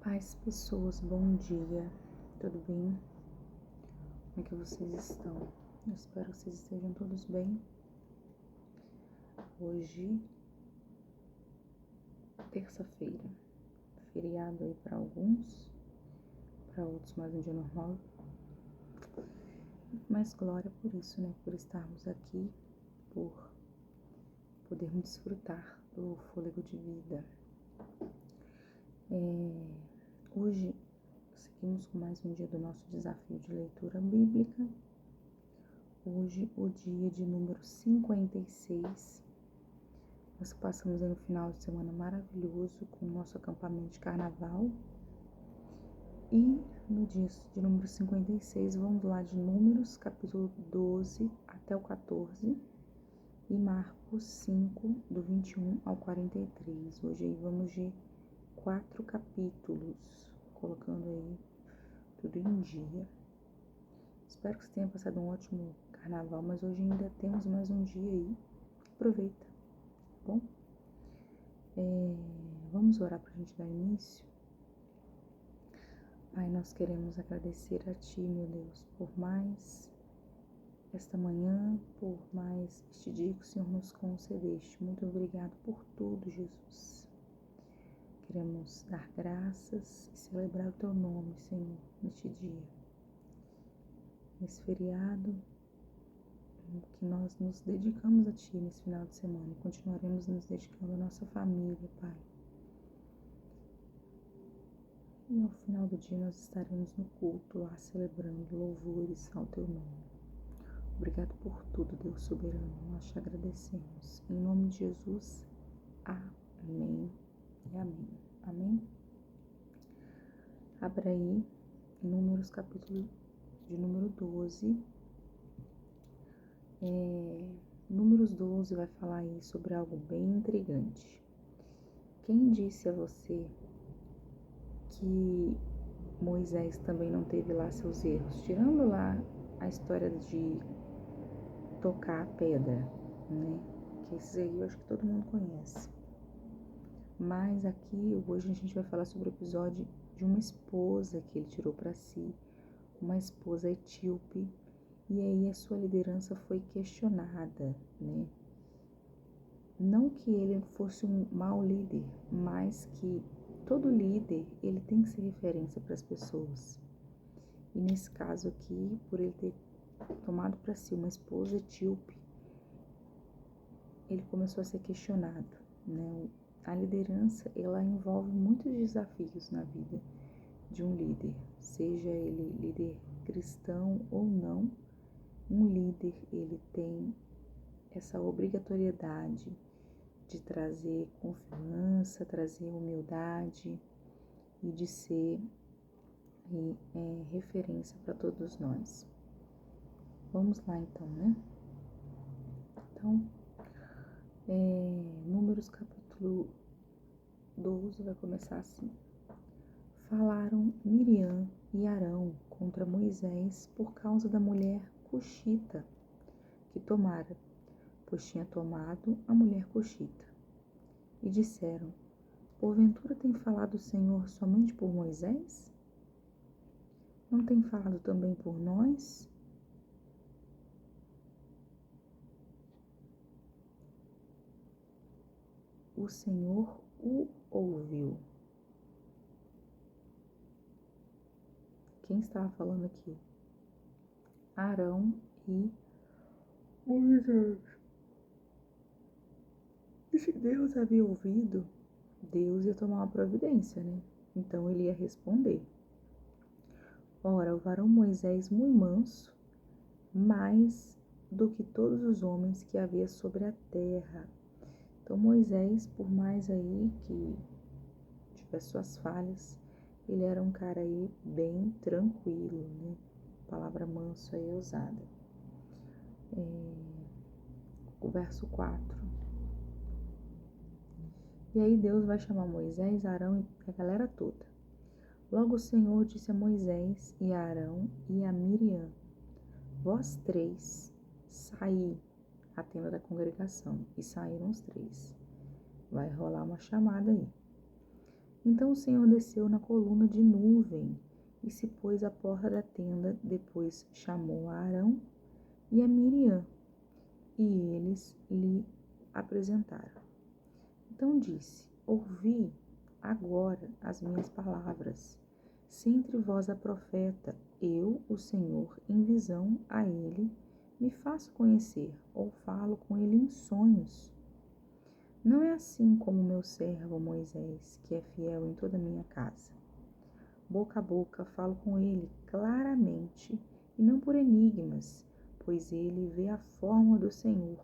Paz, pessoas, bom dia, tudo bem? Como é que vocês estão? Eu espero que vocês estejam todos bem. Hoje, terça-feira, feriado aí para alguns, para outros mais um dia normal. Mas glória por isso, né? Por estarmos aqui, por podermos desfrutar do fôlego de vida. Hoje, seguimos com mais um dia do nosso desafio de leitura bíblica. Hoje, o dia de número 56. Nós passamos aí um final de semana maravilhoso com o nosso acampamento de carnaval. E no dia de número 56, vamos lá de Números, capítulo 12 até o 14. E Marcos 5, do 21 ao 43. Hoje aí vamos de 4 capítulos, colocando aí tudo em dia. Espero que você tenha passado um ótimo carnaval, mas hoje ainda temos mais um dia aí. Aproveita, tá bom? Vamos orar para a gente dar início? Pai, nós queremos agradecer a Ti, meu Deus, por mais esta manhã, por mais este dia que o Senhor nos concedeste. Muito obrigado por tudo, Jesus. Queremos dar graças e celebrar o Teu nome, Senhor, neste dia. Nesse feriado, que nós nos dedicamos a Ti nesse final de semana e continuaremos nos dedicando à nossa família, Pai. E ao final do dia nós estaremos no culto lá celebrando louvores ao Teu nome. Obrigado por tudo, Deus soberano, nós te agradecemos. Em nome de Jesus, amém e amém. Amém? Abra aí em Números, capítulo de número 12. Números 12 vai falar aí sobre algo bem intrigante. Quem disse a você que Moisés também não teve lá seus erros? Tirando lá a história de tocar a pedra, né? Que esses aí eu acho que todo mundo conhece. Mas aqui, hoje a gente vai falar sobre o episódio de uma esposa que ele tirou para si, uma esposa etíope, e aí a sua liderança foi questionada, né? Não que ele fosse um mau líder, mas que todo líder, ele tem que ser referência para as pessoas. E nesse caso aqui, por ele ter tomado para si uma esposa etíope, ele começou a ser questionado, né? A liderança, ela envolve muitos desafios na vida de um líder, seja ele líder cristão ou não. Um líder, ele tem essa obrigatoriedade de trazer confiança, trazer humildade e de ser referência para todos nós. Vamos lá então, né? Então, Números capítulo 12 vai começar assim. Falaram Miriam e Arão contra Moisés por causa da mulher cuxita que tomara, pois tinha tomado a mulher cuxita. E disseram, porventura tem falado o Senhor somente por Moisés? Não tem falado também por nós? O Senhor o ouviu. Quem estava falando aqui? Arão e Moisés. E se Deus havia ouvido, Deus ia tomar uma providência, né? Então ele ia responder. Ora, o varão Moisés muito manso, mais do que todos os homens que havia sobre a terra. Então Moisés, por mais aí que tivesse suas falhas, ele era um cara aí bem tranquilo, né? A palavra manso aí é usada. O verso 4. E aí Deus vai chamar Moisés, Arão e a galera toda. Logo o Senhor disse a Moisés e a Arão e a Miriam, vós três, saí à tenda da congregação. E saíram os três. Vai rolar uma chamada aí. Então o Senhor desceu na coluna de nuvem e se pôs à porta da tenda, depois chamou a Arão e a Miriam, e eles lhe apresentaram. Então disse: Ouvi agora as minhas palavras. Se entre vós há profeta, eu, o Senhor, em visão a ele, me faço conhecer, ou falo com ele em sonhos. Não é assim como meu servo Moisés, que é fiel em toda a minha casa. Boca a boca falo com ele claramente, e não por enigmas, pois ele vê a forma do Senhor.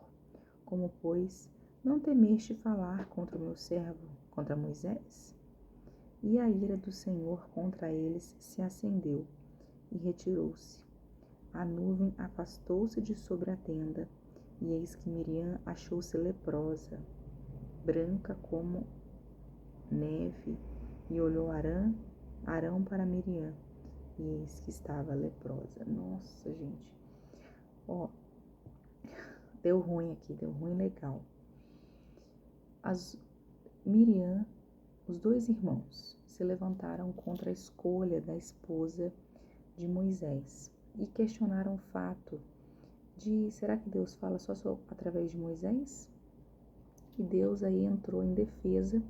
Como, pois, não temeste falar contra o meu servo, contra Moisés? E a ira do Senhor contra eles se acendeu e retirou-se. A nuvem afastou-se de sobre a tenda, e eis que Miriam achou-se leprosa, branca como neve, e olhou Arão para Miriam, e eis que estava leprosa. Nossa, gente, ó, deu ruim aqui, deu ruim legal. Miriam, os dois irmãos, se levantaram contra a escolha da esposa de Moisés e questionaram o fato de, será que Deus fala só através de Moisés? E Deus aí entrou em defesa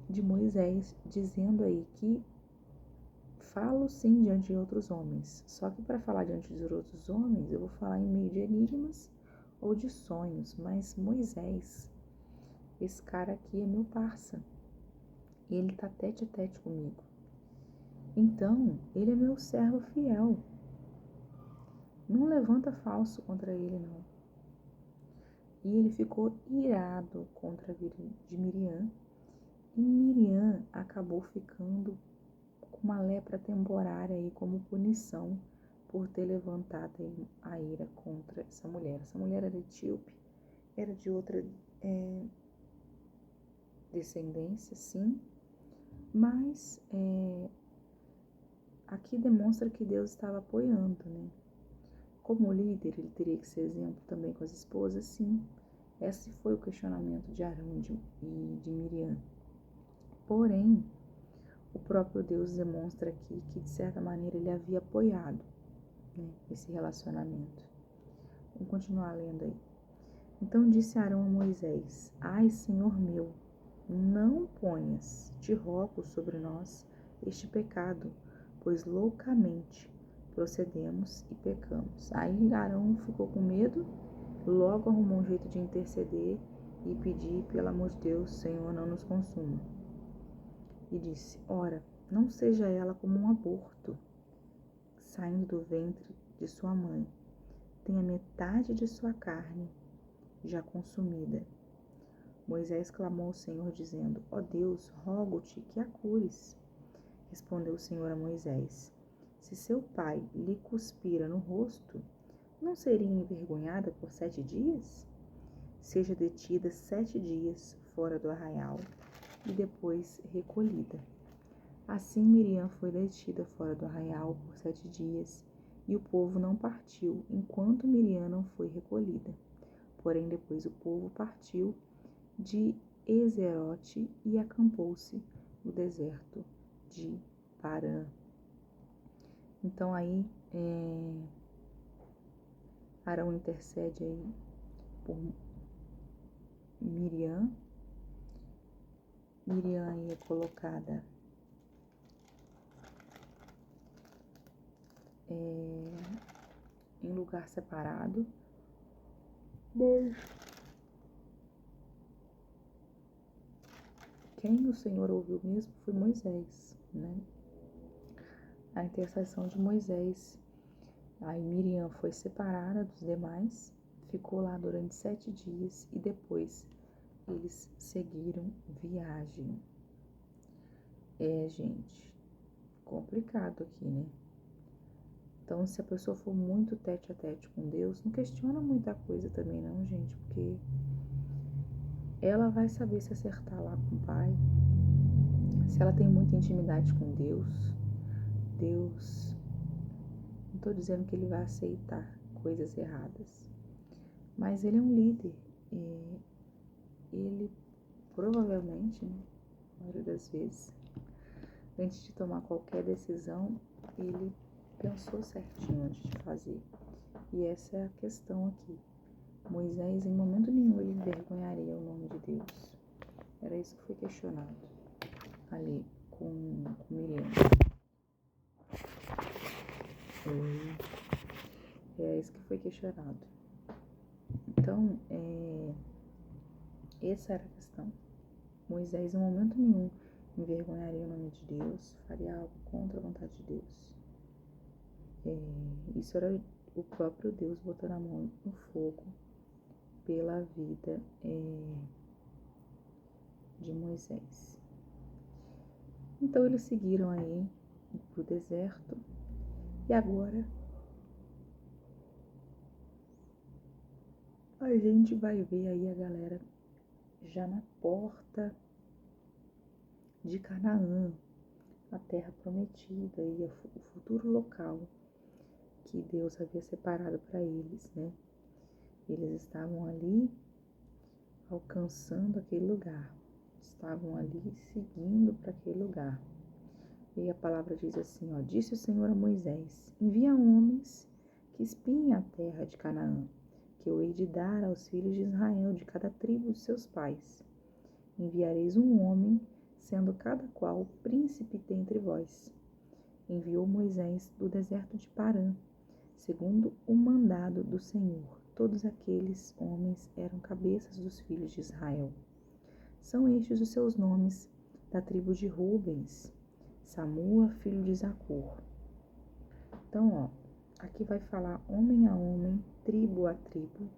de Moisés, dizendo aí que falo sim diante de outros homens, só que para falar diante de outros homens eu vou falar em meio de enigmas ou de sonhos, mas Moisés, esse cara aqui é meu parça, ele tá tete a tete comigo, então ele é meu servo fiel, não levanta falso contra ele não. E ele ficou irado contra de Miriam, e Miriam acabou ficando com uma lepra temporária aí como punição por ter levantado a ira contra essa mulher. Essa mulher era etíope, era de outra descendência, sim, mas aqui demonstra que Deus estava apoiando, né? Como líder, ele teria que ser exemplo também com as esposas, sim. Esse foi o questionamento de Arão e de Miriam. Porém, o próprio Deus demonstra aqui que, de certa maneira, ele havia apoiado, né, esse relacionamento. Vamos continuar lendo aí. Então disse Arão a Moisés: Ai, Senhor meu, não ponhas, te rogo, sobre nós este pecado, pois loucamente procedemos e pecamos. Aí Arão ficou com medo, logo arrumou um jeito de interceder e pedir, pelo amor de Deus, Senhor, não nos consuma. E disse: Ora, não seja ela como um aborto, saindo do ventre de sua mãe. Tenha metade de sua carne já consumida. Moisés clamou ao Senhor, dizendo: Ó Deus, rogo-te que a cures. Respondeu o Senhor a Moisés: Se seu pai lhe cuspira no rosto, não seria envergonhada por 7 dias? Seja detida 7 dias fora do arraial e depois recolhida. Assim Miriam foi detida fora do arraial por 7 dias, e o povo não partiu, enquanto Miriam não foi recolhida. Porém, depois o povo partiu de Ezerote e acampou-se no deserto de Parã. Então aí, Arão intercede aí por Miriam. Miriam aí é colocada em lugar separado, mas quem o Senhor ouviu mesmo foi Moisés, né? A intercessão de Moisés. Aí Miriam foi separada dos demais, ficou lá durante 7 dias e depois eles seguiram viagem. Gente, complicado aqui, né? Então, se a pessoa for muito tete a tete com Deus, não questiona muita coisa também não, gente, porque ela vai saber se acertar lá com o Pai. Se ela tem muita intimidade com Deus, não estou dizendo que ele vai aceitar coisas erradas, mas ele é um líder ele provavelmente, né, na maioria das vezes, antes de tomar qualquer decisão, ele pensou certinho antes de fazer. E essa é a questão aqui. Moisés, em momento nenhum, ele envergonharia o nome de Deus. Era isso que foi questionado ali com Miriam. É isso que foi questionado. Então, essa era a questão. Moisés, em momento nenhum, envergonharia o nome de Deus, faria algo contra a vontade de Deus. Isso era o próprio Deus botando a mão no fogo pela vida de Moisés. Então eles seguiram aí para o deserto e agora a gente vai ver aí a galera já na porta de Canaã, a terra prometida e o futuro local que Deus havia separado para eles, né? Eles estavam ali alcançando aquele lugar, estavam ali seguindo para aquele lugar. E a palavra diz assim, ó: disse o Senhor a Moisés: envia homens que espiem a terra de Canaã, que eu hei de dar aos filhos de Israel de cada tribo de seus pais. Enviareis um homem, sendo cada qual príncipe dentre vós. Enviou Moisés do deserto de Parã, segundo o mandado do Senhor. Todos aqueles homens eram cabeças dos filhos de Israel. São estes os seus nomes: da tribo de Rubens, Samua, filho de Zacur. Então, aqui vai falar homem a homem, tribo a tribo,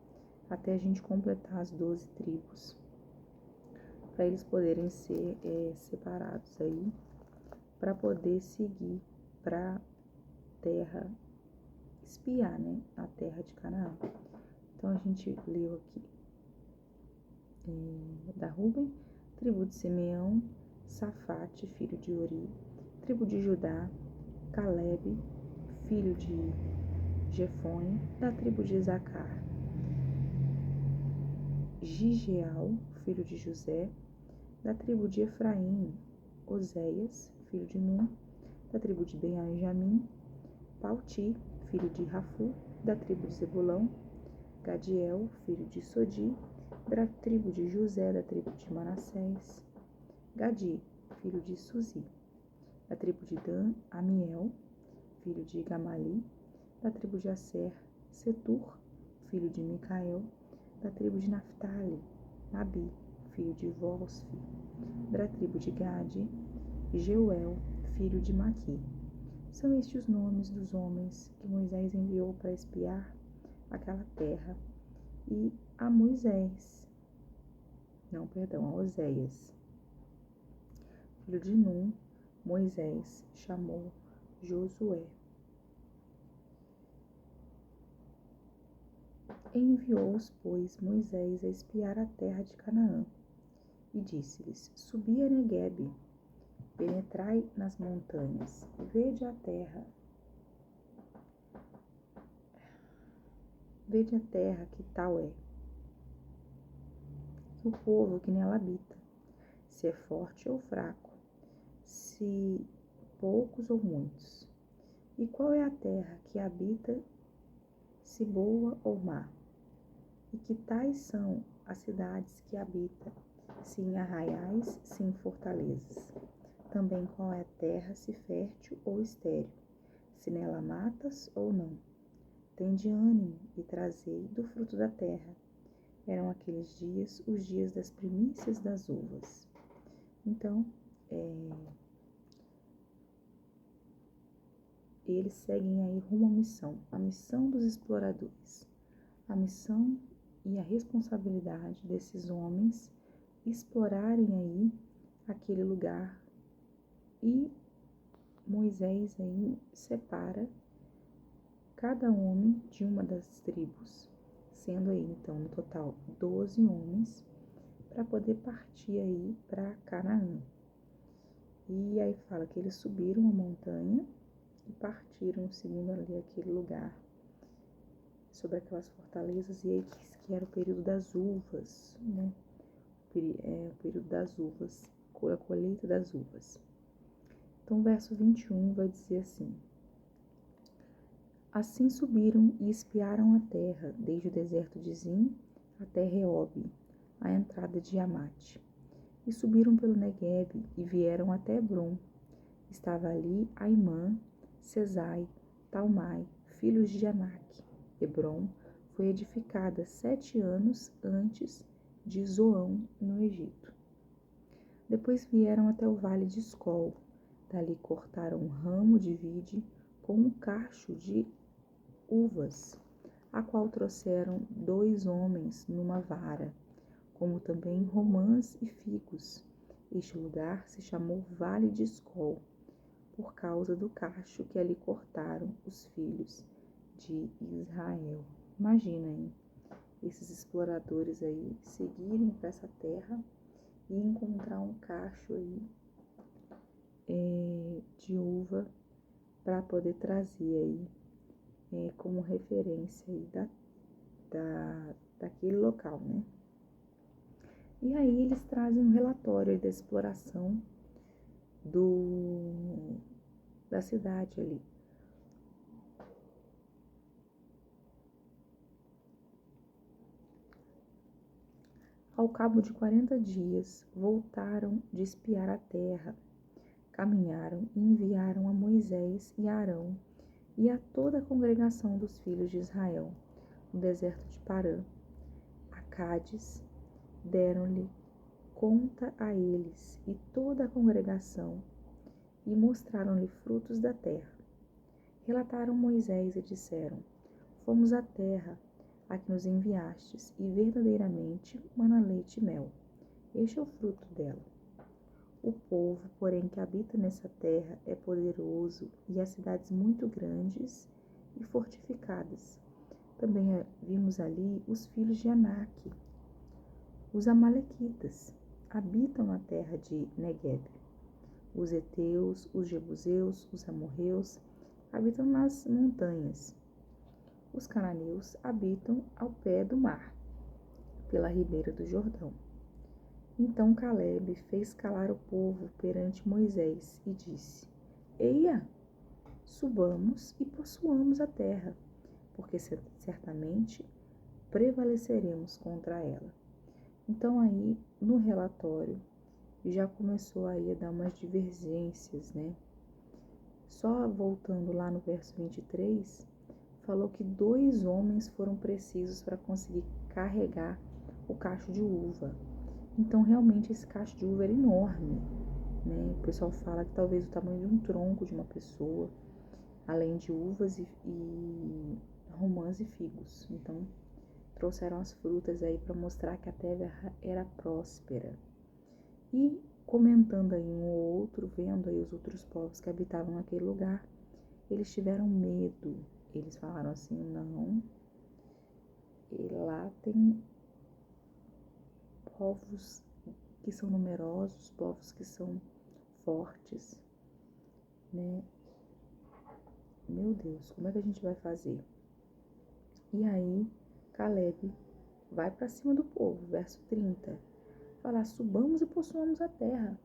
até a gente completar as 12 tribos, para eles poderem ser separados aí, para poder seguir para terra, espiar, né, a terra de Canaã. Então a gente leu aqui da Ruben, tribo de Simeão, Safate, filho de Ori, tribo de Judá, Calebe, filho de Jefone, da tribo de Isacar, Gigeal, filho de José, da tribo de Efraim, Oséias, filho de Num, da tribo de Benjamim, Pauti, filho de Rafu, da tribo de Zebulão, Gadiel, filho de Sodi, da tribo de José, da tribo de Manassés, Gadi, filho de Suzi, da tribo de Dan, Amiel, filho de Gamali, da tribo de Aser, Setur, filho de Micael, da tribo de Naphtali, Abi, filho de Vosfi, da tribo de Gade, Jeuel, filho de Maqui. São estes os nomes dos homens que Moisés enviou para espiar aquela terra. E a Oséias, filho de Num, Moisés chamou Josué. Enviou-os, pois, Moisés a espiar a terra de Canaã, e disse-lhes: subi a Neguebe, penetrai nas montanhas, vede a terra que tal é, o povo que nela habita, se é forte ou fraco, se poucos ou muitos. E qual é a terra que habita, se boa ou má? E que tais são as cidades que habita, se em arraiais, se em fortalezas. Também qual é a terra, se fértil ou estéril, se nela matas ou não. Tende ânimo e trazei do fruto da terra. Eram aqueles dias os dias das primícias das uvas. Então, eles seguem aí rumo à missão, a missão dos exploradores, a missão e a responsabilidade desses homens explorarem aí aquele lugar. E Moisés aí separa cada homem de uma das tribos, sendo aí então no total 12 homens, para poder partir aí para Canaã. E aí fala que eles subiram a montanha e partiram seguindo ali aquele lugar, sobre aquelas fortalezas, e aí diz que era o período das uvas, né? O período das uvas, a colheita das uvas. Então, o verso 21 vai dizer assim: Assim subiram e espiaram a terra, desde o deserto de Zim até Reob, a entrada de Amate. E subiram pelo Neguebe e vieram até Hebrom. Estava ali Aimã, Sesai, Talmai, filhos de Anak. Hebrom foi edificada 7 anos antes de Zoão, no Egito. Depois vieram até o vale de Escol. Dali cortaram um ramo de vide com um cacho de uvas, a qual trouxeram 2 homens numa vara, como também romãs e figos. Este lugar se chamou Vale de Escol, por causa do cacho que ali cortaram os filhos de Israel. Imagina, hein? Esses exploradores aí seguirem para essa terra e encontrar um cacho aí de uva para poder trazer aí como referência aí daquele local, né? E aí eles trazem um relatório aí da exploração da cidade ali. Ao cabo de 40 dias, voltaram de espiar a terra, caminharam e enviaram a Moisés e a Arão e a toda a congregação dos filhos de Israel, no deserto de Parã, a Cádiz. Deram-lhe conta a eles e toda a congregação, e mostraram-lhe frutos da terra. Relataram Moisés e disseram: Fomos à terra a que nos enviastes, e verdadeiramente mana leite e mel. Este é o fruto dela. O povo, porém, que habita nessa terra é poderoso, e há cidades muito grandes e fortificadas. Também vimos ali os filhos de Anak. Os amalequitas habitam na terra de Negueb. Os heteus, os jebuseus, os amorreus habitam nas montanhas. Os cananeus habitam ao pé do mar, pela ribeira do Jordão. Então Calebe fez calar o povo perante Moisés e disse: Eia, subamos e possuamos a terra, porque certamente prevaleceremos contra ela. Então aí, no relatório, já começou aí a dar umas divergências, né? Só voltando lá no verso 23, falou que 2 homens foram precisos para conseguir carregar o cacho de uva. Então, realmente, esse cacho de uva era enorme, né? O pessoal fala que talvez o tamanho de um tronco de uma pessoa, além de uvas e romãs e figos. Então, trouxeram as frutas aí para mostrar que a terra era próspera. E comentando aí um ou outro, vendo aí os outros povos que habitavam naquele lugar, eles tiveram medo. Eles falaram assim: não, e lá tem povos que são numerosos, povos que são fortes, né? Meu Deus, como é que a gente vai fazer? E aí, Calebe vai para cima do povo, verso 30. Falar: subamos e possuamos a terra,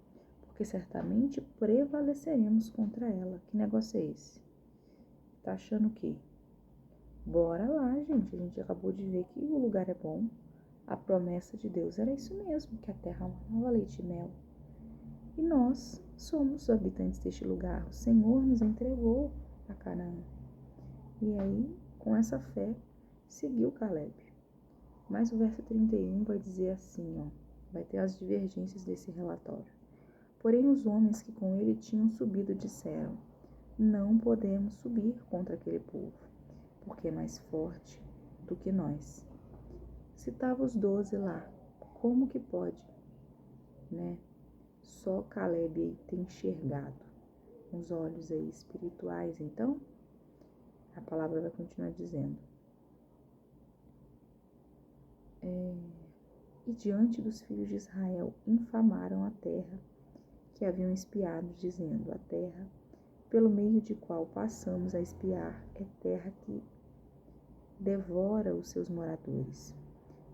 porque certamente prevaleceremos contra ela. Que negócio é esse? Tá achando o quê? Bora lá, gente. A gente acabou de ver que o lugar é bom. A promessa de Deus era isso mesmo, que a terra manava leite e mel. E nós somos os habitantes deste lugar. O Senhor nos entregou a Canaã. E aí, com essa fé, seguiu Calebe. Mas o verso 31 vai dizer assim, ó, vai ter as divergências desse relatório. Porém, os homens que com ele tinham subido disseram: Não podemos subir contra aquele povo, porque é mais forte do que nós. Citava os 12 lá. Como que pode, né? Só Calebe aí tem enxergado os olhos aí espirituais. Então, a palavra vai continuar dizendo: E diante dos filhos de Israel infamaram a terra que haviam espiado, dizendo: A terra pelo meio de qual passamos a espiar é terra que devora os seus moradores.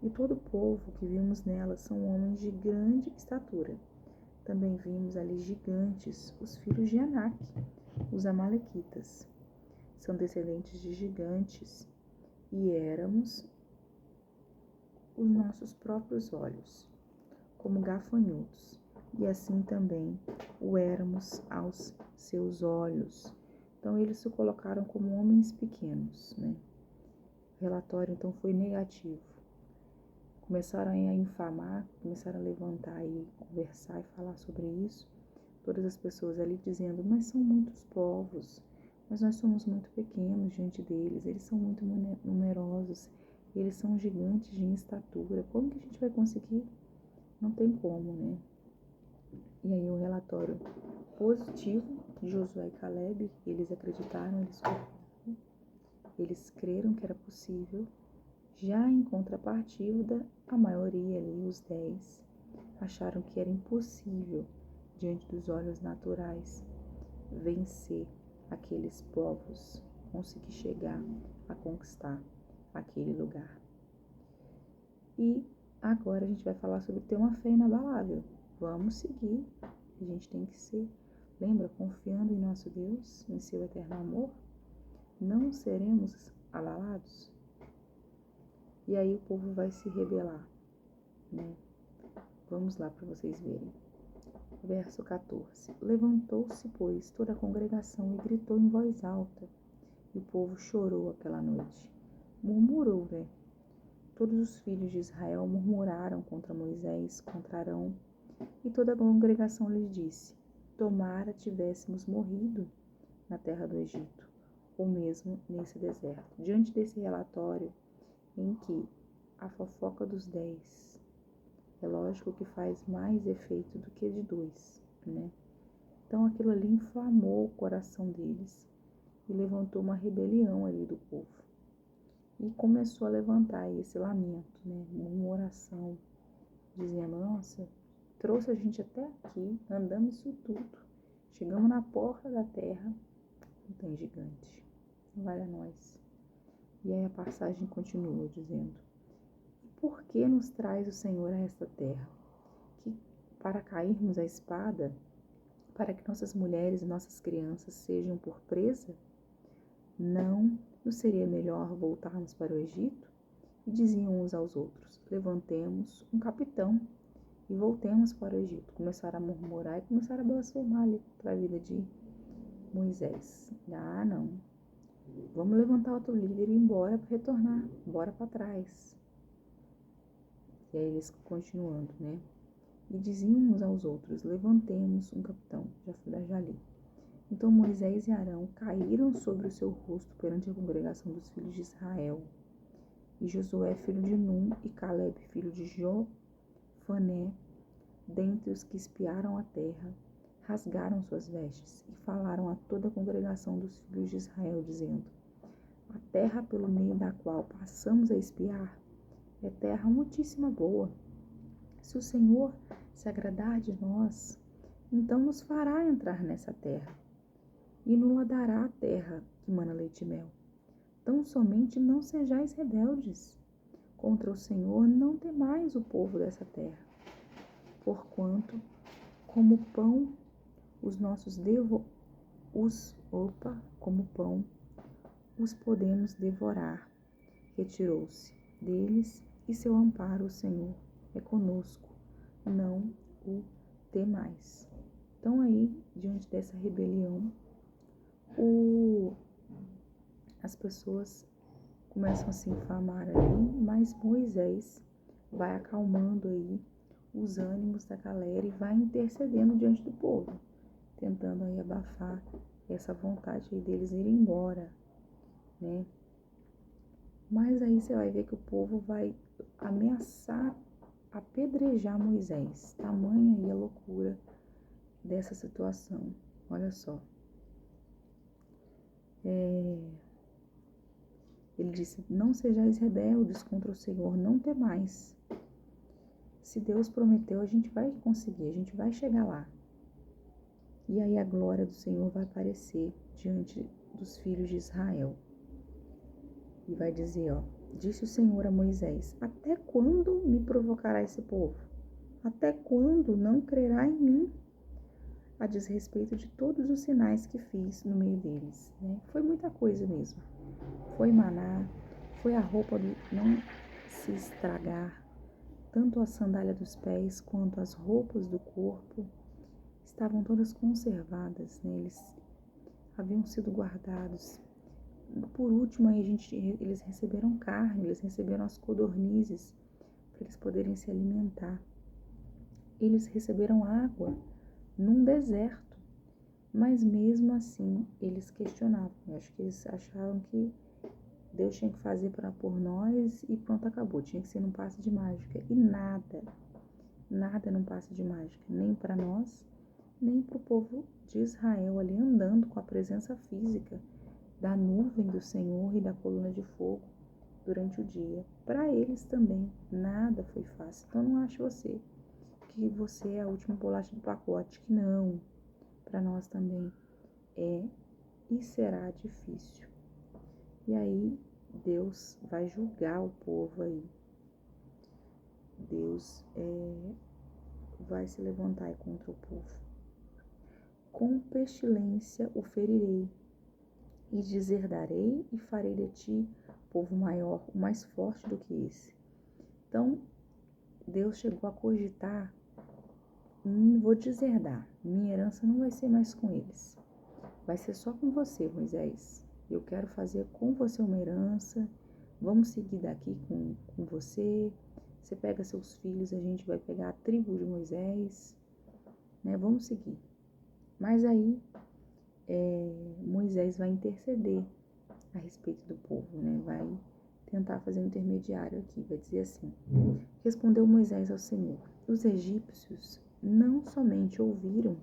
E todo o povo que vimos nela são homens de grande estatura. Também vimos ali gigantes, os filhos de Anak, os amalequitas. São descendentes de gigantes, e éramos os nossos próprios olhos, como gafanhotos, e assim também o éramos aos seus olhos. Então eles se colocaram como homens pequenos, né? O relatório então foi negativo. Começaram a infamar, começaram a levantar e conversar e falar sobre isso. Todas as pessoas ali dizendo, mas são muitos povos, mas nós somos muito pequenos diante deles, eles são muito numerosos, eles são gigantes de estatura, como que a gente vai conseguir? Não tem como, né? E aí o relatório positivo de Josué e Caleb, eles acreditaram, eles creram que era possível. Já em contrapartida, a maioria ali, os 10, acharam que era impossível, diante dos olhos naturais, vencer aqueles povos, conseguir chegar a conquistar aquele lugar. E agora a gente vai falar sobre ter uma fé inabalável. Vamos seguir, a gente tem que ser, lembra, confiando em nosso Deus, em seu eterno amor, não seremos abalados. E aí o povo vai se rebelar, né? Vamos lá para vocês verem. Verso 14. Levantou-se, pois, toda a congregação e gritou em voz alta. E o povo chorou aquela noite. Murmurou, né? Todos os filhos de Israel murmuraram contra Moisés, contra Arão. E toda a congregação lhes disse, tomara tivéssemos morrido na terra do Egito, ou mesmo nesse deserto. Diante desse relatório, em que a fofoca dos 10 é lógico que faz mais efeito do que de 2, né? Então aquilo ali inflamou o coração deles e levantou uma rebelião ali do povo. E começou a levantar esse lamento, né? Murmuração, dizendo, nossa, trouxe a gente até aqui, andamos isso tudo, chegamos na porta da terra, não tem gigante, não vale a nós. E aí a passagem continua dizendo, por que nos traz o Senhor a esta terra? Que para cairmos à espada, para que nossas mulheres e nossas crianças sejam por presa? Não nos seria melhor voltarmos para o Egito? E diziam uns aos outros, levantemos um capitão e voltemos para o Egito. Começaram a murmurar e começaram a blasfemar ali para a vida de Moisés. Ah, não. Vamos levantar outro líder e ir embora para retornar, bora para trás. E aí eles continuando, né? E diziam uns aos outros, levantemos um capitão, já li. Então Moisés e Arão caíram sobre o seu rosto perante a congregação dos filhos de Israel. E Josué, filho de Num, e Caleb, filho de Jofané, dentre os que espiaram a terra, rasgaram suas vestes e falaram a toda a congregação dos filhos de Israel, dizendo, a terra pelo meio da qual passamos a espiar é terra muitíssima boa. Se o Senhor se agradar de nós, então nos fará entrar nessa terra, e nos dará a terra que mana leite e mel. Tão somente não sejais rebeldes. Contra o Senhor não temais o povo dessa terra. Porquanto, como pão, como pão, os podemos devorar. Retirou-se deles e seu amparo, o Senhor, é conosco. Não o temais. Então aí, diante dessa rebelião, as pessoas começam a se inflamar ali, mas Moisés vai acalmando aí os ânimos da galera e vai intercedendo diante do povo, tentando aí abafar essa vontade aí deles irem embora, né? Mas aí você vai ver que o povo vai ameaçar apedrejar Moisés, tamanha aí a loucura dessa situação. Olha só. Ele disse, não sejais rebeldes contra o Senhor, não temais. Se Deus prometeu, a gente vai conseguir, a gente vai chegar lá. E aí a glória do Senhor vai aparecer diante dos filhos de Israel. E vai dizer, ó, disse o Senhor a Moisés, até quando me provocará esse povo? Até quando não crerá em mim? A desrespeito de todos os sinais que fiz no meio deles, né? Foi muita coisa mesmo. Foi maná, foi a roupa não se estragar, tanto a sandália dos pés quanto as roupas do corpo estavam todas conservadas, né? Eles haviam sido guardados. Por último, aí eles receberam carne, eles receberam as codornizes para eles poderem se alimentar. Eles receberam água num deserto, mas mesmo assim eles questionavam. Eu acho que eles achavam que Deus tinha que fazer por nós e pronto, acabou. Tinha que ser num passe de mágica. E nada num passe de mágica, nem para nós, nem para o povo de Israel ali andando com a presença física da nuvem do Senhor e da coluna de fogo durante o dia. Para eles também, nada foi fácil. Então não ache você que você é a última bolacha do pacote, que não. Para nós também é e será difícil. E aí Deus vai julgar o povo aí. Deus vai se levantar contra o povo. Com pestilência o ferirei, e deserdarei e farei de ti povo maior, o mais forte do que esse. Então, Deus chegou a cogitar, vou deserdar, minha herança não vai ser mais com eles, vai ser só com você, Moisés. Eu quero fazer com você uma herança, vamos seguir daqui com você. Você pega seus filhos, a gente vai pegar a tribo de Moisés, né? Vamos seguir. Mas aí Moisés vai interceder a respeito do povo, né? Vai tentar fazer um intermediário aqui, vai dizer assim: respondeu Moisés ao Senhor: os egípcios não somente ouviram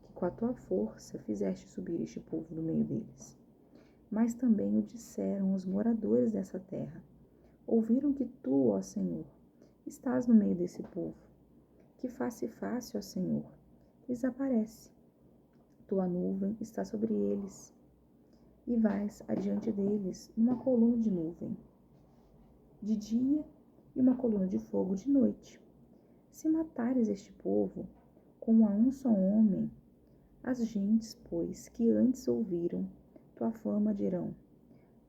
que com a tua força fizeste subir este povo do meio deles, mas também o disseram os moradores dessa terra. Ouviram que tu, ó Senhor, estás no meio desse povo. Que face fácil, ó Senhor, lhes aparece. Tua nuvem está sobre eles, e vais adiante deles numa coluna de nuvem de dia e uma coluna de fogo de noite. Se matares este povo como a um só homem, as gentes, pois, que antes ouviram tua fama dirão: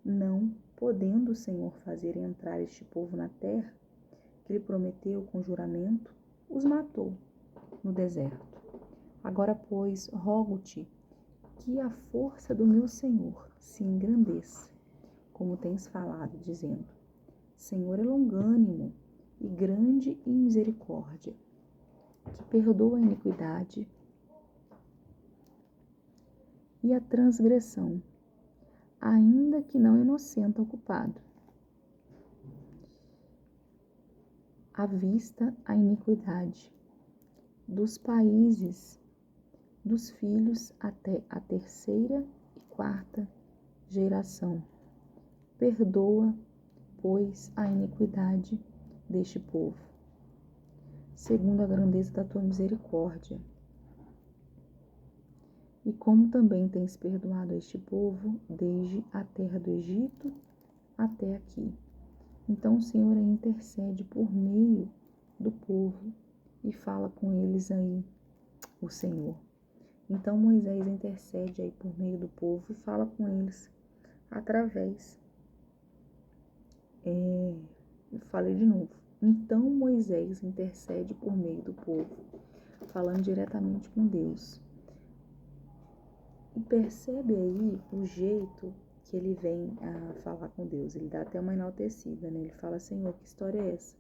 não podendo o Senhor fazer entrar este povo na terra, que lhe prometeu com juramento, os matou no deserto. Agora, pois, rogo-te que a força do meu Senhor se engrandeça, como tens falado, dizendo: Senhor é longânimo e grande em misericórdia, que perdoa a iniquidade e a transgressão, ainda que não inocenta o culpado. À vista a iniquidade dos países dos filhos até a terceira e quarta geração. Perdoa, pois, a iniquidade deste povo, segundo a grandeza da tua misericórdia. E como também tens perdoado a este povo, desde a terra do Egito até aqui. Então o Senhor intercede por meio do povo e fala com eles aí, o Senhor. Então Moisés intercede aí por meio do povo e fala com eles através. Falei de novo. Então Moisés intercede por meio do povo, falando diretamente com Deus. E percebe aí o jeito que ele vem a falar com Deus. Ele dá até uma enaltecida, né? Ele fala: Senhor, que história é essa?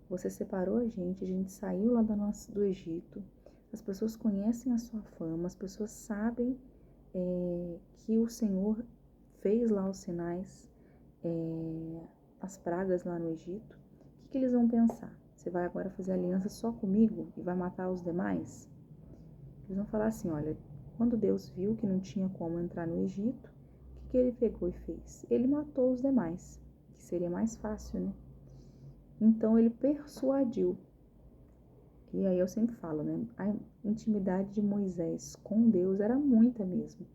Você separou a gente saiu lá do Egito. As pessoas conhecem a sua fama, as pessoas sabem que o Senhor fez lá os sinais, as pragas lá no Egito. O que eles vão pensar? Você vai agora fazer aliança só comigo e vai matar os demais? Eles vão falar assim: olha, quando Deus viu que não tinha como entrar no Egito, o que ele pegou e fez? Ele matou os demais, que seria mais fácil, né? Então ele persuadiu. E aí eu sempre falo, né? A intimidade de Moisés com Deus era muita mesmo.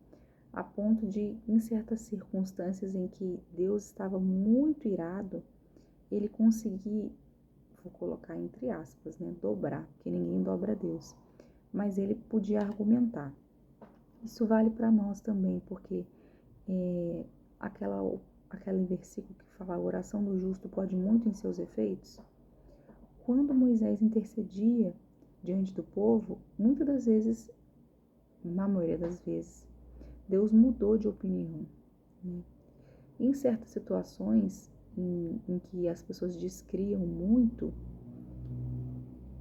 a ponto de, em certas circunstâncias em que Deus estava muito irado, ele conseguir, vou colocar entre aspas, né, dobrar, porque ninguém dobra Deus, mas ele podia argumentar. Isso vale para nós também, porque aquele versículo que fala a oração do justo pode muito em seus efeitos. Quando Moisés intercedia diante do povo, muitas das vezes, na maioria das vezes, Deus mudou de opinião, né? Em certas situações em que as pessoas descriam muito,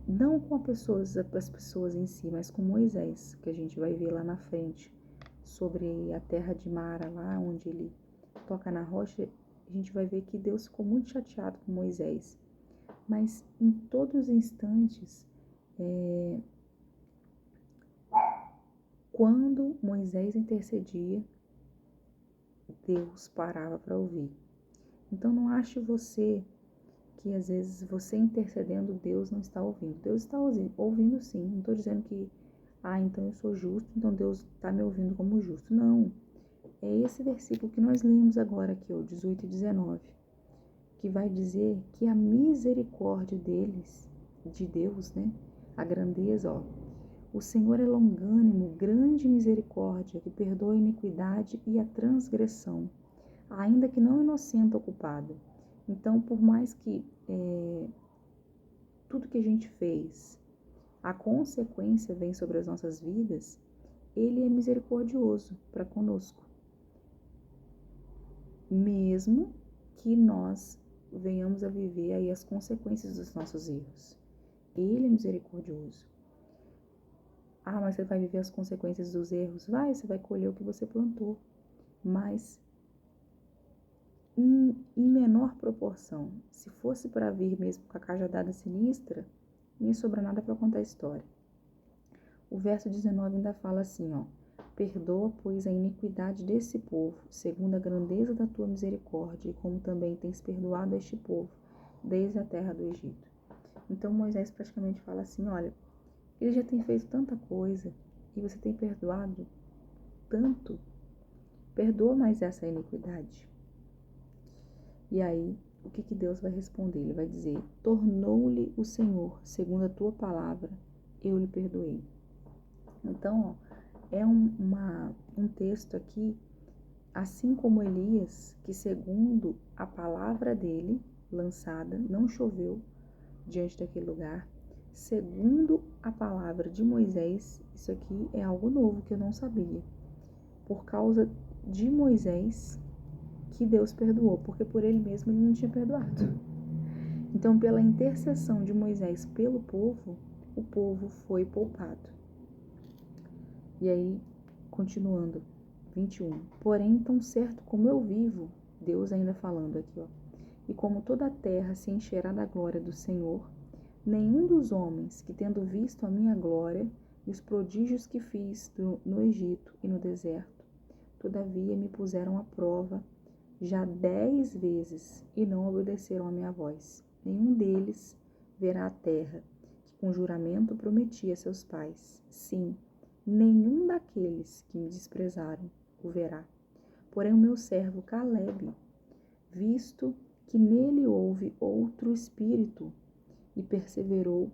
não com as pessoas em si, mas com Moisés, que a gente vai ver lá na frente, sobre a terra de Mara, lá onde ele toca na rocha, a gente vai ver que Deus ficou muito chateado com Moisés. Mas em todos os instantes, quando Moisés intercedia, Deus parava para ouvir. Então não ache você que às vezes você intercedendo, Deus não está ouvindo. Deus está ouvindo sim. Não estou dizendo que, então eu sou justo, então Deus está me ouvindo como justo. Não. É esse versículo que nós lemos agora aqui, o 18 e 19, que vai dizer que a misericórdia deles, de Deus, né? A grandeza, o Senhor é longânimo, grande misericórdia, que perdoa a iniquidade e a transgressão, ainda que não inocente o culpado. Então, por mais que tudo que a gente fez, a consequência vem sobre as nossas vidas, Ele é misericordioso para conosco. Mesmo que nós venhamos a viver aí as consequências dos nossos erros. Ele é misericordioso. Mas você vai viver as consequências dos erros? Você vai colher o que você plantou. Mas em menor proporção. Se fosse para vir mesmo com a cajadada sinistra, não ia sobrar nada para contar a história. O verso 19 ainda fala assim, perdoa, pois, a iniquidade desse povo, segundo a grandeza da tua misericórdia, e como também tens perdoado este povo, desde a terra do Egito. Então Moisés praticamente fala assim, olha, ele já tem feito tanta coisa, e você tem perdoado tanto, perdoa mais essa iniquidade. E aí, o que Deus vai responder? Ele vai dizer, tornou-lhe o Senhor, segundo a tua palavra, eu lhe perdoei. Então, é um texto aqui, assim como Elias, que segundo a palavra dele, lançada, não choveu diante daquele lugar. Segundo a palavra de Moisés, isso aqui é algo novo que eu não sabia. Por causa de Moisés, que Deus perdoou, porque por ele mesmo ele não tinha perdoado. Então, pela intercessão de Moisés pelo povo, o povo foi poupado. E aí, continuando, 21. Porém, tão certo como eu vivo, Deus ainda falando aqui, e como toda a terra se encherá da glória do Senhor, nenhum dos homens que, tendo visto a minha glória e os prodígios que fiz no Egito e no deserto, todavia me puseram à prova já 10 vezes e não obedeceram a minha voz. Nenhum deles verá a terra que com juramento prometi a seus pais. Sim, nenhum daqueles que me desprezaram o verá. Porém o meu servo Calebe, visto que nele houve outro espírito e perseverou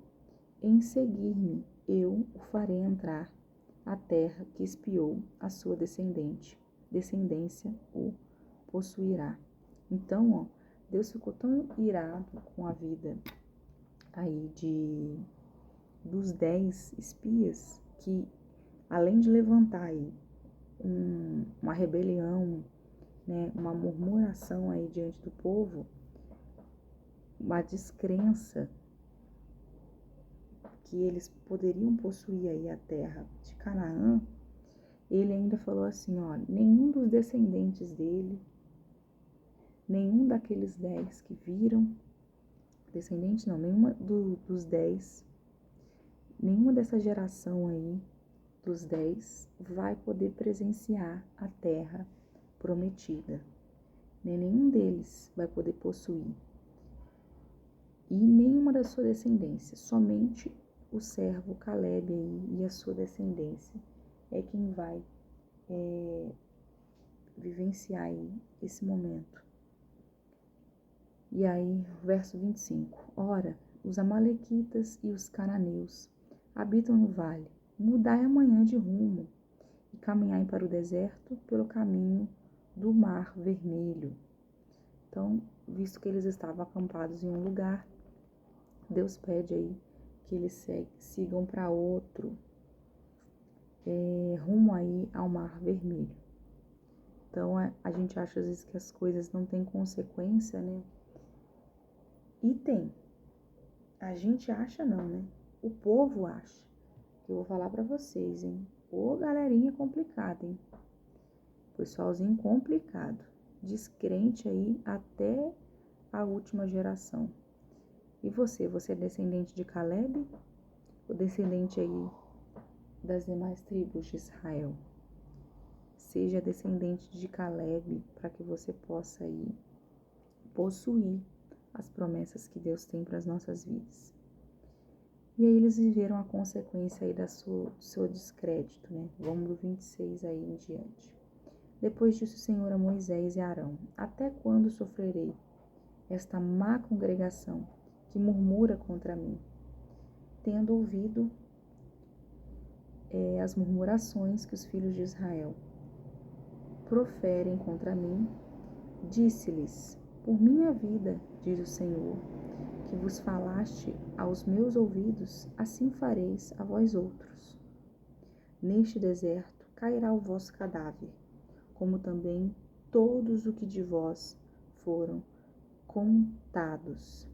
em seguir-me, eu o farei entrar à terra que espiou a sua descendência o possuirá. Então, Deus ficou tão irado com a vida aí dos 10 espias que, além de levantar aí uma rebelião, né, uma murmuração aí diante do povo, uma descrença que eles poderiam possuir aí a terra de Canaã, ele ainda falou assim, nenhum dos descendentes dele, nenhum daqueles 10 que viram, descendentes não, nenhuma dos 10, nenhuma dessa geração aí, dos 10, vai poder presenciar a terra prometida. Nenhum deles vai poder possuir. E nenhuma da sua descendência, somente o servo Calebe aí e a sua descendência é quem vai vivenciar aí esse momento. E aí, verso 25. Ora, os amalequitas e os cananeus habitam no vale. Mudai amanhã de rumo e caminhai para o deserto pelo caminho do Mar Vermelho. Então, visto que eles estavam acampados em um lugar, Deus pede aí que eles sigam para outro, rumo aí ao Mar Vermelho. Então, a gente acha às vezes que as coisas não têm consequência, né? E tem. A gente acha não, né? O povo acha. Eu vou falar pra vocês, hein? Ô, galerinha complicada, hein? Pessoalzinho complicado. Descrente aí até a última geração. E você é descendente de Caleb? Ou descendente aí das demais tribos de Israel? Seja descendente de Caleb para que você possa aí possuir as promessas que Deus tem para as nossas vidas. E aí eles viveram a consequência aí do seu descrédito, né? Vamos do 26 aí em diante. Depois disse o Senhor a Moisés e a Arão: até quando sofrerei esta má congregação que murmura contra mim? Tendo ouvido as murmurações que os filhos de Israel proferem contra mim, disse-lhes: por minha vida, diz o Senhor, que vos falaste aos meus ouvidos, assim fareis a vós outros. Neste deserto cairá o vosso cadáver, como também todos os que de vós foram contados,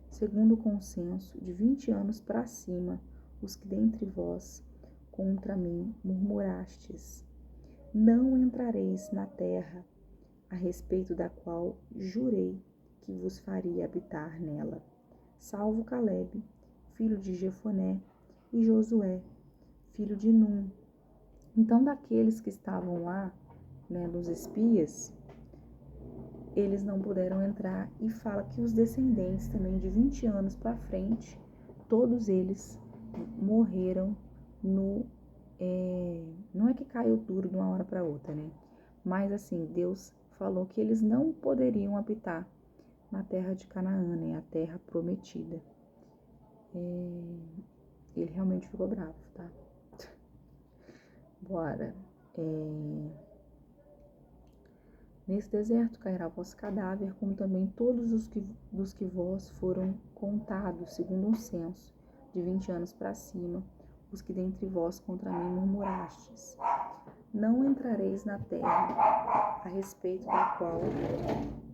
segundo o consenso de 20 anos para cima, os que dentre vós contra mim murmurastes. Não entrareis na terra, a respeito da qual jurei que vos faria habitar nela, salvo Caleb, filho de Jefoné, e Josué, filho de Num. Então, daqueles que estavam lá, né, dos espias, eles não puderam entrar, e fala que os descendentes também de 20 anos para frente, todos eles morreram no... não é que caiu duro de uma hora para outra, né? Mas assim, Deus falou que eles não poderiam habitar na terra de Canaã, né? A terra prometida. Ele realmente ficou bravo, tá? Bora. Nesse deserto cairá o vosso cadáver, como também todos dos que vós foram contados, segundo um censo, de 20 anos para cima, os que dentre vós contra mim murmurastes. Não entrareis na terra, a respeito da qual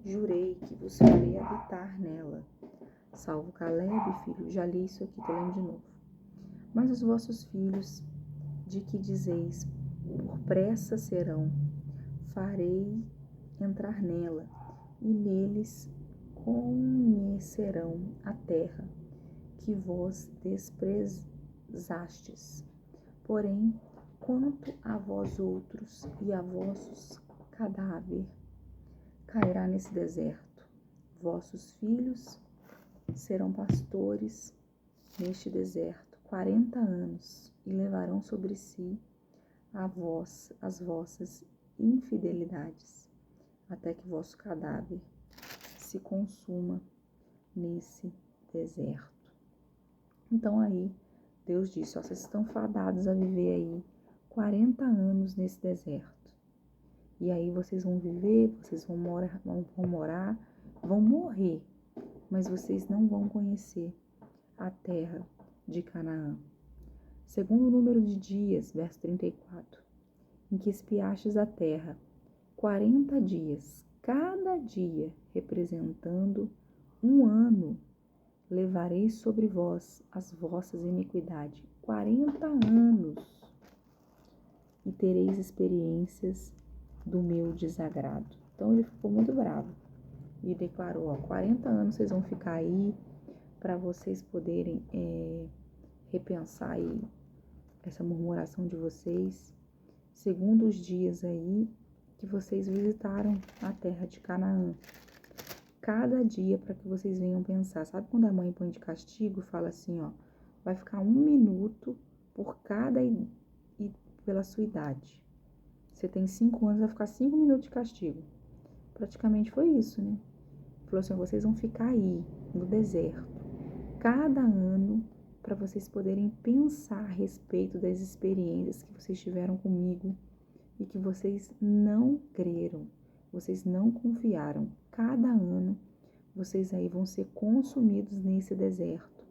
jurei que vos farei habitar nela, salvo Caleb, filho. Já li isso aqui, tô lendo de novo. Mas os vossos filhos, de que dizeis, por pressa serão, farei entrar nela, e neles conhecerão a terra que vós desprezastes. Porém, quanto a vós outros e a vossos cadáver, cairá nesse deserto. Vossos filhos serão pastores neste deserto 40 anos, e levarão sobre si as vossas infidelidades, até que vosso cadáver se consuma nesse deserto. Então aí Deus disse: ó, vocês estão fadados a viver aí 40 anos nesse deserto. E aí vocês vão viver, vocês vão morar, vão morrer, mas vocês não vão conhecer a terra de Canaã. Segundo o número de dias, verso 34, em que espiastes a terra, 40 dias, cada dia representando um ano, levarei sobre vós as vossas iniquidades. 40 anos. E tereis experiências do meu desagrado. Então ele ficou muito bravo e declarou: ó, 40 anos vocês vão ficar aí para vocês poderem repensar aí essa murmuração de vocês, segundo os dias aí que vocês visitaram a terra de Canaã. Cada dia para que vocês venham pensar. Sabe quando a mãe põe de castigo, fala assim, ó, vai ficar 1 minuto por cada e pela sua idade. Você tem 5 anos, vai ficar 5 minutos de castigo. Praticamente foi isso, né? Falou assim, vocês vão ficar aí, no deserto, cada ano, para vocês poderem pensar a respeito das experiências que vocês tiveram comigo e que vocês não creram, vocês não confiaram. Cada ano, vocês aí vão ser consumidos nesse deserto.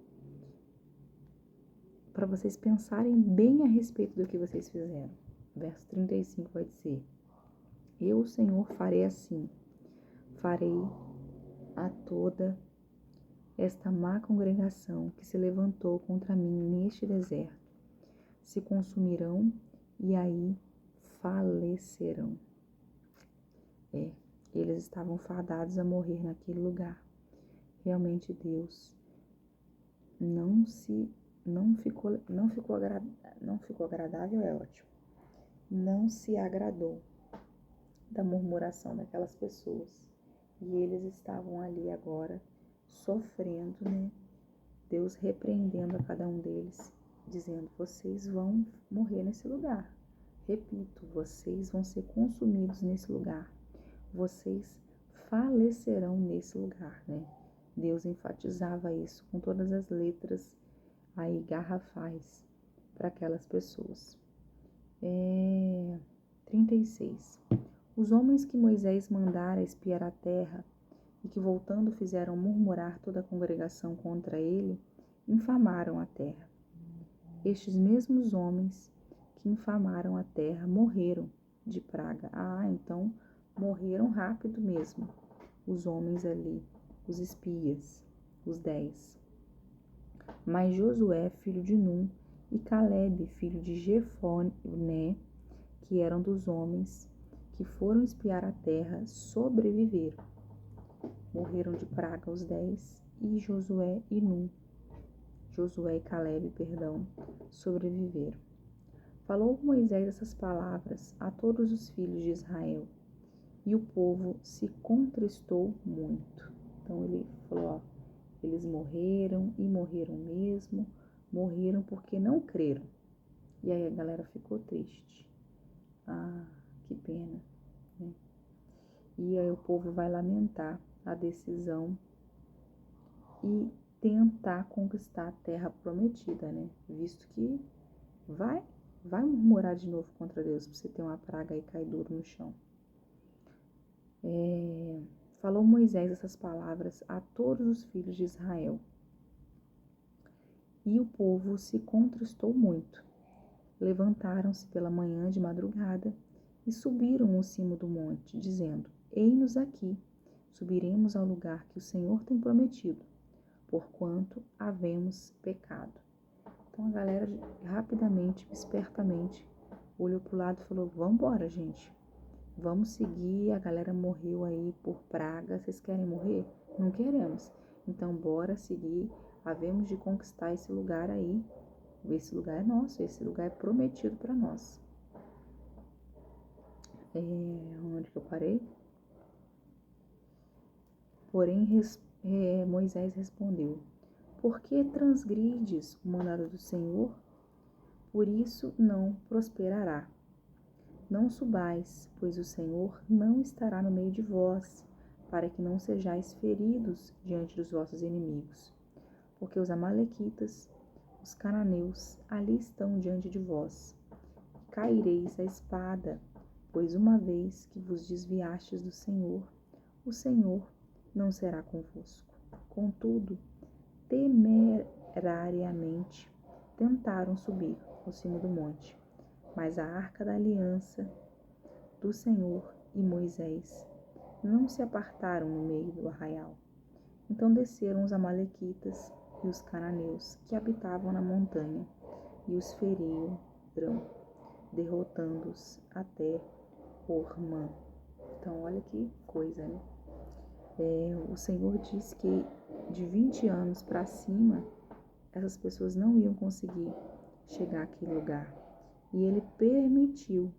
Para vocês pensarem bem a respeito do que vocês fizeram. Verso 35 vai dizer, eu, Senhor, farei assim, farei a toda esta má congregação que se levantou contra mim neste deserto, se consumirão e aí falecerão. Eles estavam fadados a morrer naquele lugar. Realmente Deus não ficou agradável, é ótimo. Não se agradou da murmuração daquelas pessoas. E eles estavam ali agora sofrendo, né? Deus repreendendo a cada um deles, dizendo, vocês vão morrer nesse lugar. Repito, vocês vão ser consumidos nesse lugar. Vocês falecerão nesse lugar, né? Deus enfatizava isso com todas as letras aí garrafais para aquelas pessoas. 36. Os homens que Moisés mandara espiar a terra e que voltando fizeram murmurar toda a congregação contra ele, infamaram a terra. Estes mesmos homens que infamaram a terra morreram de praga. Então morreram rápido mesmo. Os homens ali, os espias, os 10. Mas Josué, filho de Num, e Calebe, filho de Jefoné, que eram dos homens que foram espiar a terra, sobreviveram. Morreram de praga os 10, e Josué e Calebe, sobreviveram. Falou Moisés essas palavras a todos os filhos de Israel, e o povo se contristou muito. Então ele falou, eles morreram e morreram mesmo, morreram porque não creram. E aí a galera ficou triste. Que pena, né? E aí o povo vai lamentar a decisão e tentar conquistar a terra prometida, né? Visto que vai murmurar de novo contra Deus, pra você ter uma praga e cair duro no chão. Falou Moisés essas palavras a todos os filhos de Israel. E o povo se contristou muito. Levantaram-se pela manhã de madrugada e subiram ao cimo do monte, dizendo, eis-nos aqui, subiremos ao lugar que o Senhor tem prometido, porquanto havemos pecado. Então a galera rapidamente, espertamente, olhou para o lado e falou, vamos embora, gente. Vamos seguir, a galera morreu aí por praga, vocês querem morrer? Não queremos. Então bora seguir, havemos de conquistar esse lugar aí. Esse lugar é nosso, esse lugar é prometido para nós. Onde que eu parei? Porém, Moisés respondeu, por que transgrides o mandado do Senhor? Por isso não prosperará. Não subais, pois o Senhor não estará no meio de vós, para que não sejais feridos diante dos vossos inimigos. Porque os amalequitas, os cananeus, ali estão diante de vós. Caireis a espada, pois uma vez que vos desviastes do Senhor, o Senhor não será convosco. Contudo, temerariamente tentaram subir ao cimo do monte, mas a arca da aliança do Senhor e Moisés não se apartaram no meio do arraial. Então desceram os amalequitas e os cananeus que habitavam na montanha e os feriram, derrotando-os até Ormã. Então olha que coisa, né? O Senhor disse que de 20 anos para cima essas pessoas não iam conseguir chegar àquele lugar. E Ele permitiu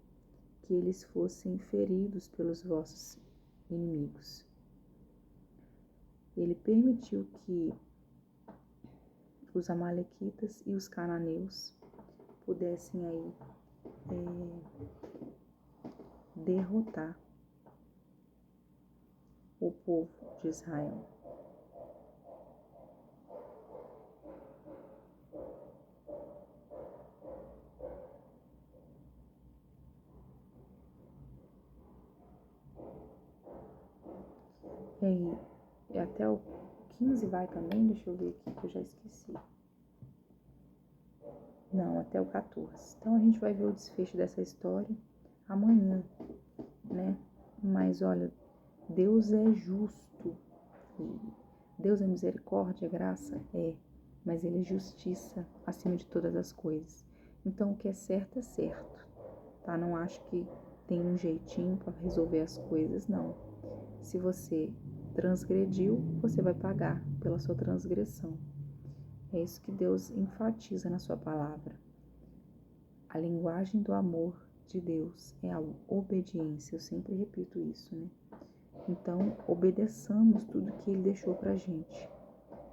que eles fossem feridos pelos vossos inimigos. Ele permitiu que os amalequitas e os cananeus pudessem aí derrotar o povo de Israel. E até o 15 vai também, deixa eu ver aqui que eu já esqueci. Não, até o 14. Então a gente vai ver o desfecho dessa história amanhã, né? Mas olha, Deus é justo. Deus é misericórdia, graça? É. Mas Ele é justiça acima de todas as coisas. Então o que é certo, tá? Não acho que tem um jeitinho para resolver as coisas, não. Se você transgrediu, você vai pagar pela sua transgressão. É isso que Deus enfatiza na sua palavra. A linguagem do amor de Deus é a obediência. Eu sempre repito isso, né? Então, obedeçamos tudo que Ele deixou pra gente.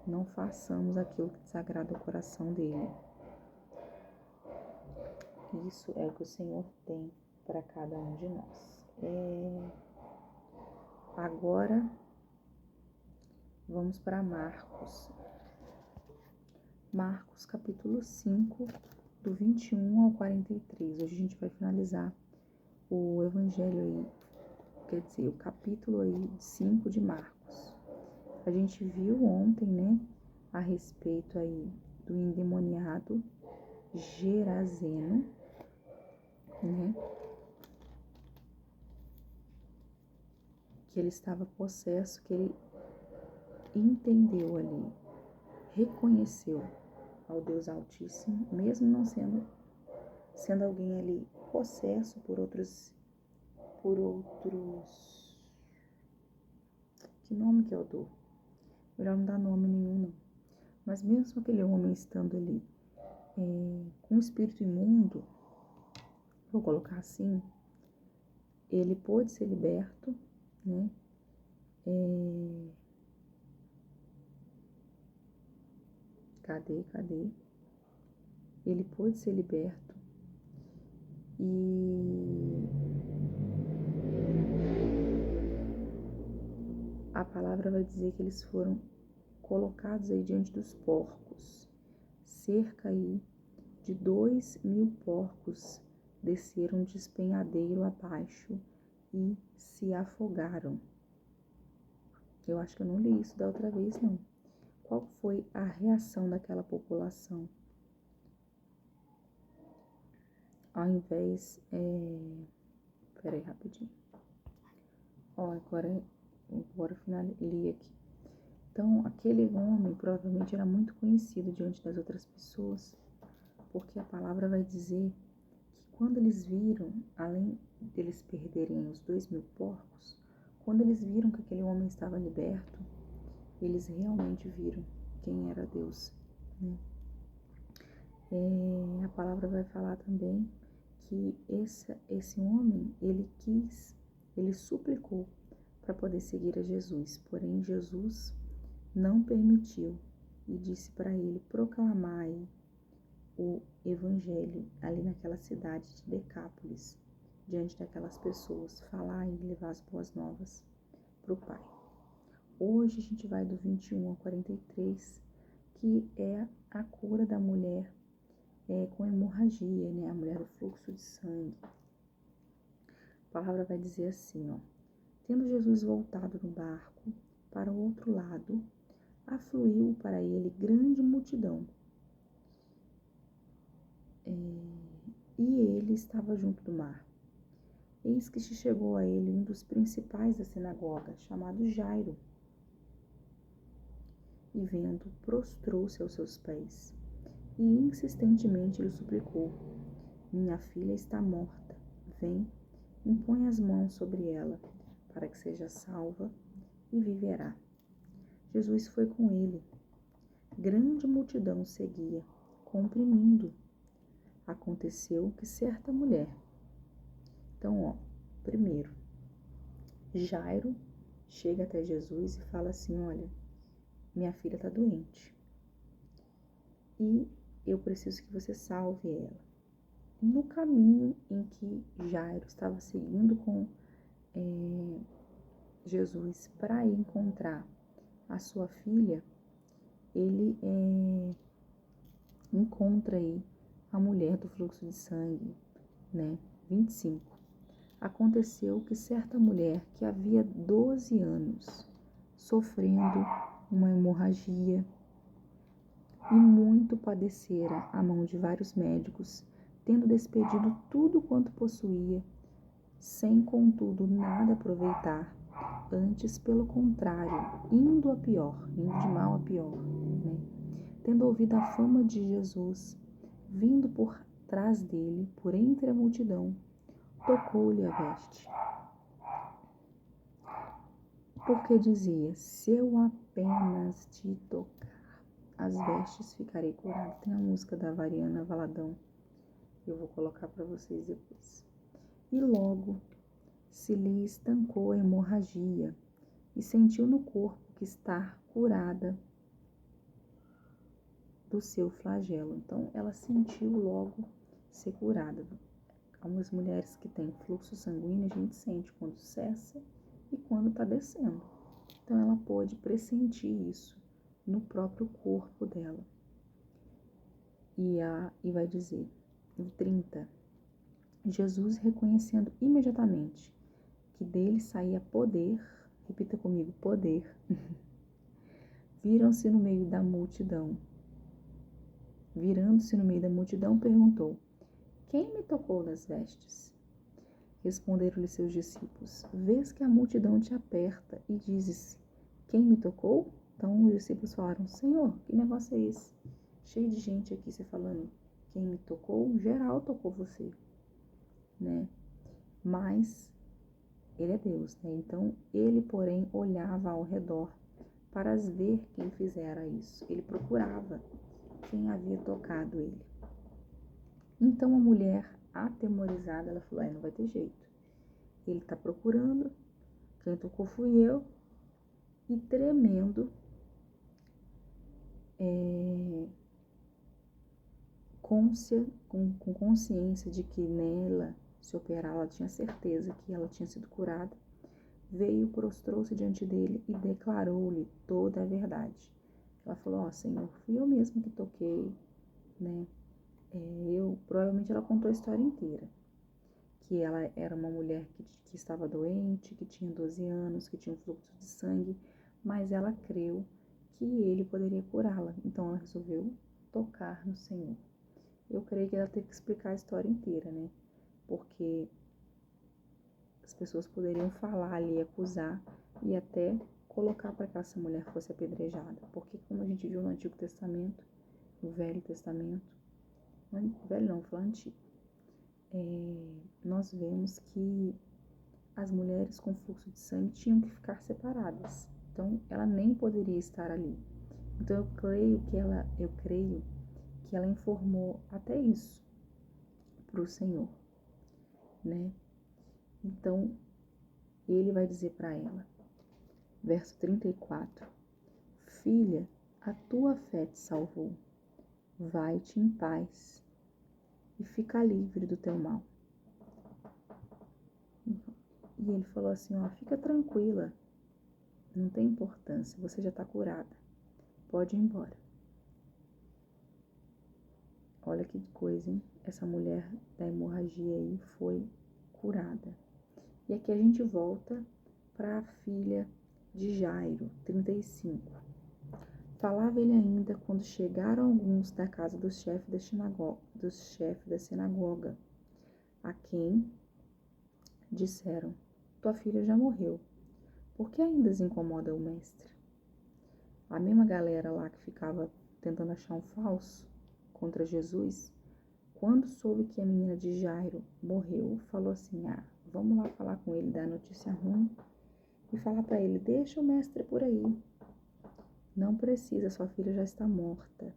Não façamos aquilo que desagrada o coração dEle. Isso é o que o Senhor tem para cada um de nós. Agora, vamos para Marcos. Marcos, capítulo 5, do 21 ao 43. Hoje a gente vai finalizar o evangelho aí, quer dizer, o capítulo aí 5 de Marcos. A gente viu ontem, né, a respeito aí do endemoniado Gerazeno, né, que ele estava possesso, que ele entendeu ali, reconheceu ao Deus Altíssimo, mesmo não sendo alguém ali possesso por outros, que nome que eu dou? Melhor não dar nome nenhum, não. Mas mesmo aquele homem estando ali com o espírito imundo, vou colocar assim, ele pôde ser liberto, né? Cadê? Ele pôde ser liberto e a palavra vai dizer que eles foram colocados aí diante dos porcos. Cerca aí de 2.000 porcos desceram de despenhadeiro abaixo e se afogaram. Eu acho que eu não li isso da outra vez, não. Qual foi a reação daquela população? Ao invés... Peraí, rapidinho. Agora li aqui. Então, aquele homem provavelmente era muito conhecido diante das outras pessoas, porque a palavra vai dizer que quando eles viram, além deles perderem os 2.000 porcos, quando eles viram que aquele homem estava liberto, eles realmente viram quem era Deus, né? A palavra vai falar também que esse homem, ele suplicou para poder seguir a Jesus, porém Jesus não permitiu e disse para ele proclamar o evangelho ali naquela cidade de Decápolis, diante daquelas pessoas, falar e levar as boas novas para o Pai. Hoje a gente vai do 21 ao 43, que é a cura da mulher com hemorragia, né? A mulher do fluxo de sangue. A palavra vai dizer assim, ó. Tendo Jesus voltado no barco para o outro lado, afluiu para ele grande multidão. E ele estava junto do mar. Eis que chegou a ele um dos principais da sinagoga, chamado Jairo. E vendo, prostrou-se aos seus pés. E insistentemente lhe suplicou: minha filha está morta. Vem, impõe as mãos sobre ela, para que seja salva e viverá. Jesus foi com ele. Grande multidão seguia, comprimindo. Aconteceu que certa mulher... Então, primeiro, Jairo chega até Jesus e fala assim, olha, minha filha está doente e eu preciso que você salve ela. No caminho em que Jairo estava seguindo com Jesus para encontrar a sua filha, ele encontra aí a mulher do fluxo de sangue, né? 25. Aconteceu que certa mulher que havia 12 anos sofrendo uma hemorragia e muito padecera à mão de vários médicos, tendo despedido tudo quanto possuía, sem contudo nada aproveitar, antes pelo contrário, indo a pior, indo de mal a pior, né? Tendo ouvido a fama de Jesus, vindo por trás dele, por entre a multidão, tocou-lhe a veste. Porque dizia, se eu apenas te tocar as vestes, ficarei curado. Tem a música da Variana Valadão, eu vou colocar para vocês depois. E logo se lhe estancou a hemorragia e sentiu no corpo que está curada do seu flagelo. Então, ela sentiu logo ser curada. Algumas mulheres que têm fluxo sanguíneo, a gente sente quando cessa e quando está descendo. Então, ela pôde pressentir isso no próprio corpo dela. E vai dizer, em 30, Jesus, reconhecendo imediatamente que dele saía poder, repita comigo, poder, viram-se no meio da multidão. Virando-se no meio da multidão, perguntou, quem me tocou nas vestes? Responderam-lhe seus discípulos, vês que a multidão te aperta e dizes, quem me tocou? Então os discípulos falaram, Senhor, que negócio é esse? Cheio de gente aqui, você falando, quem me tocou? Geral tocou você, né? Mas ele é Deus, né? Então ele, porém, olhava ao redor para ver quem fizera isso. Ele procurava quem havia tocado ele. Então a mulher, atemorizada, ela falou, não vai ter jeito. Ele está procurando, quem tocou fui eu. E tremendo, com consciência de que nela se operar, ela tinha certeza que ela tinha sido curada, veio, prostrou-se diante dele e declarou-lhe toda a verdade. Ela falou, Senhor, fui eu mesma que toquei, né? Provavelmente ela contou a história inteira, que ela era uma mulher que estava doente, que tinha 12 anos, que tinha um fluxo de sangue, mas ela creu que ele poderia curá-la. Então ela resolveu tocar no Senhor. Eu creio que ela teve que explicar a história inteira, né? Porque as pessoas poderiam falar ali, acusar e até colocar para que essa mulher fosse apedrejada. Porque como a gente viu no Antigo Testamento, no Velho Testamento, velho não, foi antigo, nós vemos que as mulheres com fluxo de sangue tinham que ficar separadas. Então, ela nem poderia estar ali. Então, eu creio que ela informou até isso para o Senhor, né? Então, ele vai dizer para ela, verso 34, filha, a tua fé te salvou. Vai-te em paz e fica livre do teu mal. E ele falou assim, fica tranquila, não tem importância, você já está curada, pode ir embora. Olha que coisa, hein? Essa mulher da hemorragia aí foi curada. E aqui a gente volta para a filha de Jairo, 35. Falava ele ainda quando chegaram alguns da casa do chefe da sinagoga, a quem disseram, tua filha já morreu, por que ainda se incomoda o mestre? A mesma galera lá que ficava tentando achar um falso contra Jesus, quando soube que a menina de Jairo morreu, falou assim, vamos lá falar com ele, dar notícia ruim e falar para ele, deixa o mestre por aí. Não precisa, sua filha já está morta.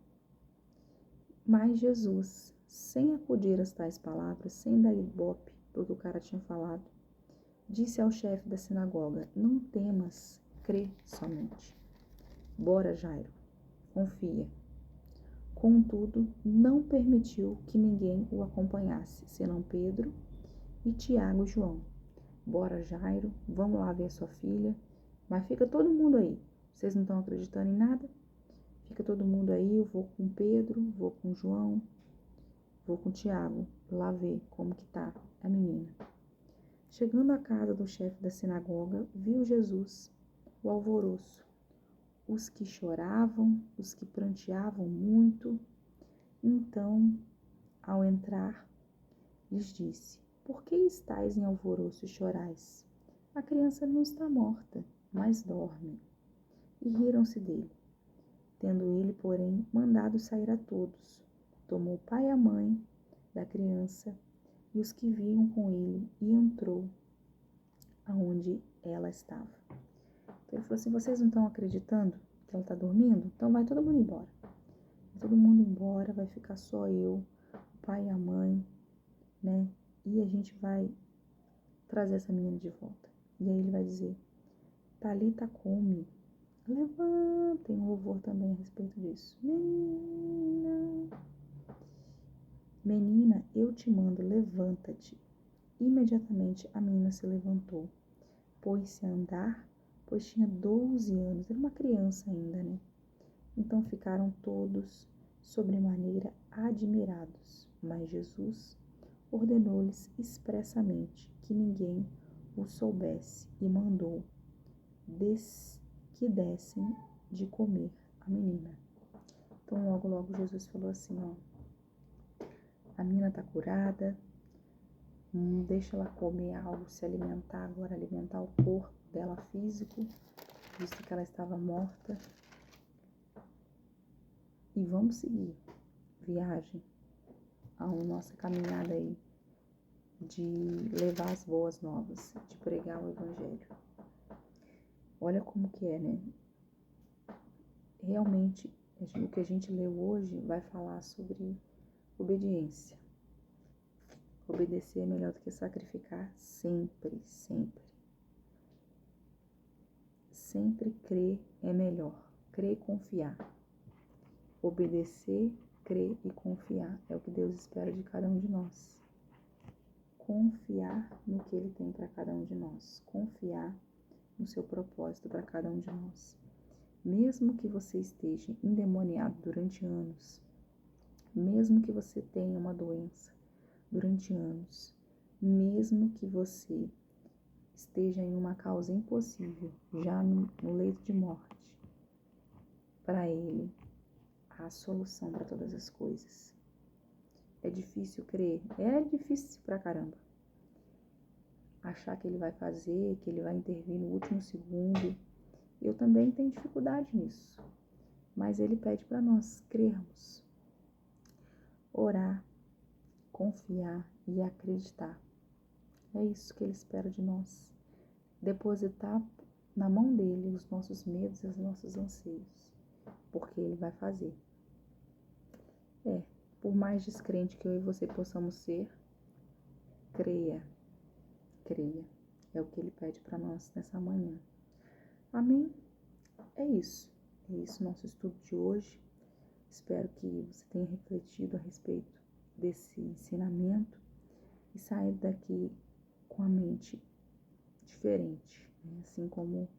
Mas Jesus, sem acudir às tais palavras, sem dar ibope pro que o cara tinha falado, disse ao chefe da sinagoga, não temas, crê somente. Bora, Jairo, confia. Contudo, não permitiu que ninguém o acompanhasse, senão Pedro e Tiago e João. Bora, Jairo, vamos lá ver sua filha. Mas fica todo mundo aí. Vocês não estão acreditando em nada? Fica todo mundo aí, eu vou com Pedro, vou com João, vou com Tiago, lá ver como que tá a menina. Chegando à casa do chefe da sinagoga, viu Jesus o alvoroço, os que choravam, os que pranteavam muito. Então, ao entrar, lhes disse: Por que estáis em alvoroço e chorais? A criança não está morta, mas dorme. E riram-se dele. Tendo ele, porém, mandado sair a todos, tomou o pai e a mãe da criança e os que vinham com ele e entrou aonde ela estava. Então ele falou assim: vocês não estão acreditando que ela está dormindo? Então vai todo mundo embora. Vai todo mundo embora, vai ficar só eu, o pai e a mãe, né? E a gente vai trazer essa menina de volta. E aí ele vai dizer: Talita come. Levanta. Tem um louvor também a respeito disso. Menina, eu te mando, levanta-te. Imediatamente a menina se levantou, pôs-se a andar, pois tinha 12 anos, era uma criança ainda, né? Então ficaram todos sobremaneira admirados, mas Jesus ordenou-lhes expressamente que ninguém o soubesse e mandou que dessem de comer a menina. Então logo Jesus falou assim, ó, a menina tá curada, deixa ela comer algo, se alimentar agora, alimentar o corpo dela físico, visto que ela estava morta. E vamos seguir viagem, a nossa caminhada aí de levar as boas novas, de pregar o evangelho. Olha como que é, né? Realmente, o que a gente leu hoje vai falar sobre obediência. Obedecer é melhor do que sacrificar sempre, sempre. Sempre crer é melhor. Crer e confiar. Obedecer, crer e confiar é o que Deus espera de cada um de nós. Confiar no que Ele tem para cada um de nós. Confiar no seu propósito para cada um de nós. Mesmo que você esteja endemoniado durante anos, mesmo que você tenha uma doença durante anos, mesmo que você esteja em uma causa impossível, já no leito de morte, para Ele há a solução para todas as coisas. É difícil crer? É difícil pra caramba. Achar que Ele vai fazer, que Ele vai intervir no último segundo. Eu também tenho dificuldade nisso. Mas Ele pede para nós crermos, orar, confiar e acreditar. É isso que Ele espera de nós. Depositar na mão dEle os nossos medos e os nossos anseios. Porque Ele vai fazer. Por mais descrente que eu e você possamos ser, creia. Creia. É o que Ele pede para nós nessa manhã. Amém? É isso nosso estudo de hoje. Espero que você tenha refletido a respeito desse ensinamento e saia daqui com a mente diferente, né? Assim como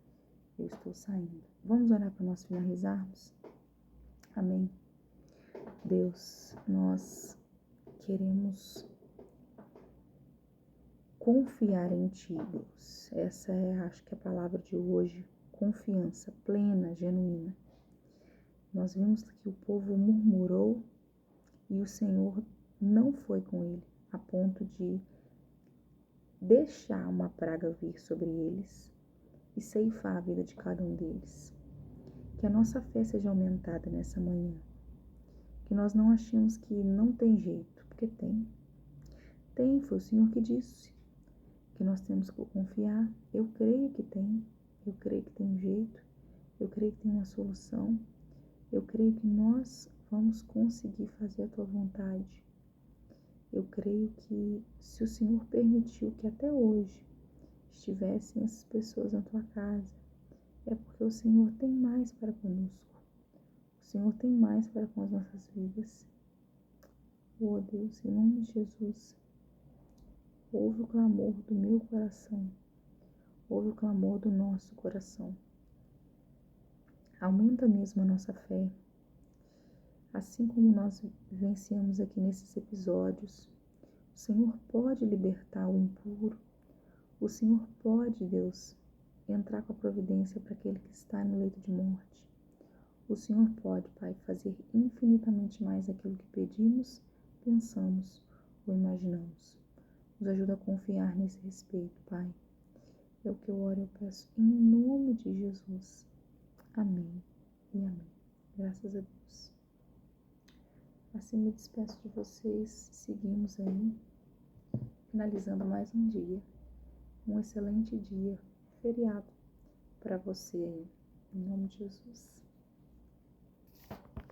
eu estou saindo. Vamos orar para nós finalizarmos? Amém? Deus, nós queremos confiar em Ti, Deus. Essa é, acho que a palavra de hoje, confiança plena, genuína. Nós vimos que o povo murmurou e o Senhor não foi com ele, a ponto de deixar uma praga vir sobre eles e ceifar a vida de cada um deles. Que a nossa fé seja aumentada nessa manhã. Que nós não achemos que não tem jeito, porque tem. Tem, foi o Senhor que disse. Que nós temos que confiar. Eu creio que tem. Eu creio que tem jeito. Eu creio que tem uma solução. Eu creio que nós vamos conseguir fazer a Tua vontade. Eu creio que se o Senhor permitiu que até hoje estivessem essas pessoas na Tua casa, é porque o Senhor tem mais para conosco. O Senhor tem mais para com as nossas vidas. Oh Deus, em nome de Jesus, ouve o clamor do meu coração, ouve o clamor do nosso coração. Aumenta mesmo a nossa fé, assim como nós vivenciamos aqui nesses episódios. O Senhor pode libertar o impuro, o Senhor pode, Deus, entrar com a providência para aquele que está no leito de morte. O Senhor pode, Pai, fazer infinitamente mais aquilo que pedimos, pensamos ou imaginamos. Nos ajuda a confiar nesse respeito, Pai. É o que eu oro e eu peço em nome de Jesus. Amém e amém. Graças a Deus. Assim me despeço de vocês. Seguimos aí, finalizando mais um dia. Um excelente dia, feriado para você aí. Em nome de Jesus.